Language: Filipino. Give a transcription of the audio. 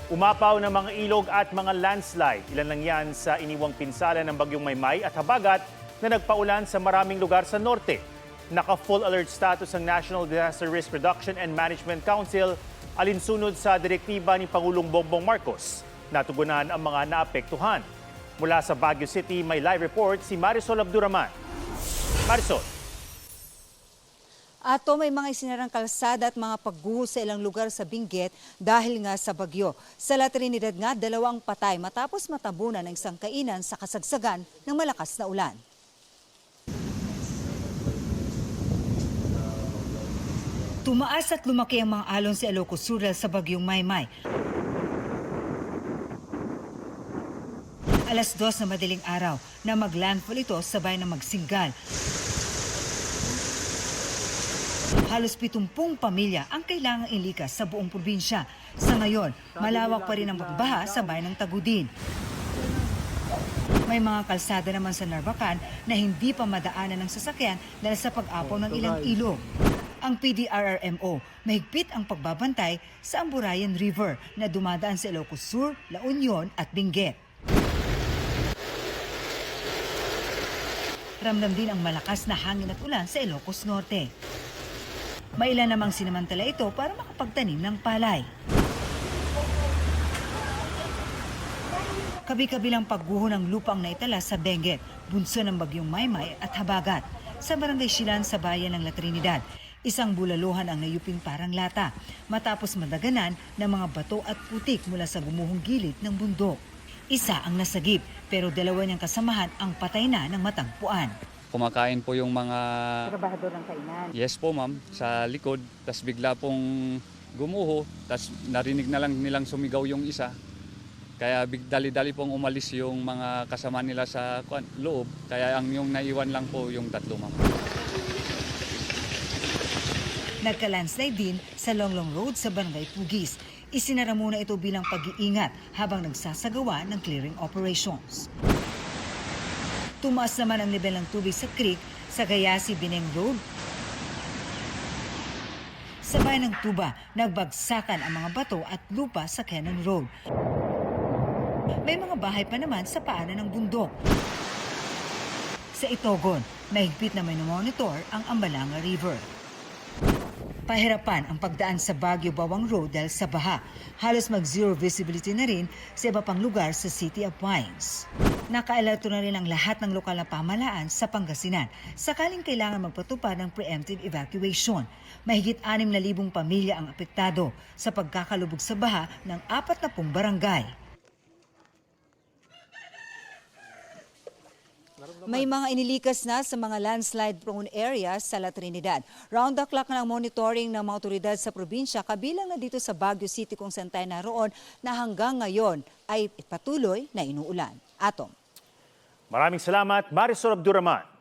Umapaw ng mga ilog at mga landslide. Ilan lang yan sa iniwang pinsala ng bagyong Maymay at Habagat na nagpaulan sa maraming lugar sa norte. Naka-full alert status ang National Disaster Risk Reduction and Management Council alinsunod sa direktiba ni Pangulong Bongbong Marcos. Natugunan ang mga naapektuhan. Mula sa Baguio City, may live report si Marisol Abduraman. Marisol. Ato, may mga isinarang kalsada at mga pagguho sa ilang lugar sa Benguet dahil nga sa bagyo. Sa La Trinidad nga, 2 patay matapos matabunan ng isang kainan sa kasagsagan ng malakas na ulan. Tumaas at lumaki ang mga alon sa Ilocos Sur sa bagyong Maymay. Alas 2 na madaling araw na maglandfall ito sabay na magsinggal. Halos 70 pamilya ang kailangang ilikas sa buong probinsya. Sa ngayon, malawak pa rin ang pagbaha sa bayan ng Tagudin. May mga kalsada naman sa Narvacan na hindi pa madaanan ng sasakyan dahil sa pag-apaw ng ilang ilog. Ang PDRRMO, mahigpit ang pagbabantay sa Amburayan River na dumadaan sa Ilocos Sur, La Union at Benguet. Ramdam din ang malakas na hangin at ulan sa Ilocos Norte. May ilan namang sinamantala ito para makapagtanim ng palay. Kabi-kabilang pagguho ng lupa ang naitala sa Benguet, bunso ng bagyong Maymay at Habagat, sa barangay Silan sa bayan ng La Trinidad. Isang bulaluhan ang nayuping parang lata matapos madaganan ng mga bato at putik mula sa gumuhong gilid ng bundok. Isa ang nasagip pero 2 niyang kasamahan ang patay na ng matagpuan. Kumakain po yung mga Trabahador ng kainan. yes po ma'am sa likod, tas bigla pong gumuho, tas narinig na lang nilang sumigaw yung isa. Kaya dali-dali pong umalis yung mga kasama nila sa loob, kaya ang yung naiwan lang po yung 3 ma'am. Nagka-landslide din sa Longlong Road sa Barangay Pugis. Isinara muna ito bilang pag-iingat habang nagsasagawa ng clearing operations. Tumaas naman ang level ng tubig sa creek sa Gayasi-Bineng Road. Sa bayan ng Tuba, nagbagsakan ang mga bato at lupa sa Cannon Road. May mga bahay pa naman sa paanan ng bundok. Sa Itogon, mahigpit na monitor ang Ambalanga River. Pahirapan ang pagdaan sa Baguio-Bawang Road dahil sa baha. Halos mag-zero visibility na rin sa iba pang lugar sa City of Pines. Nakaalerto na rin ang lahat ng lokal na pamahalaan sa Pangasinan sakaling kailangan magpatupad ng preemptive evacuation. Mahigit 6,000 pamilya ang apektado sa pagkakalubog sa baha ng 40 barangay. May mga inilikas na sa mga landslide-prone areas sa La Trinidad. Round the clock na ang monitoring ng mga otoridad sa probinsya, kabilang na dito sa Baguio City kung saan tayo naroon na hanggang ngayon ay patuloy na inuulan. Atom. Maraming salamat, Marisol Abduraman.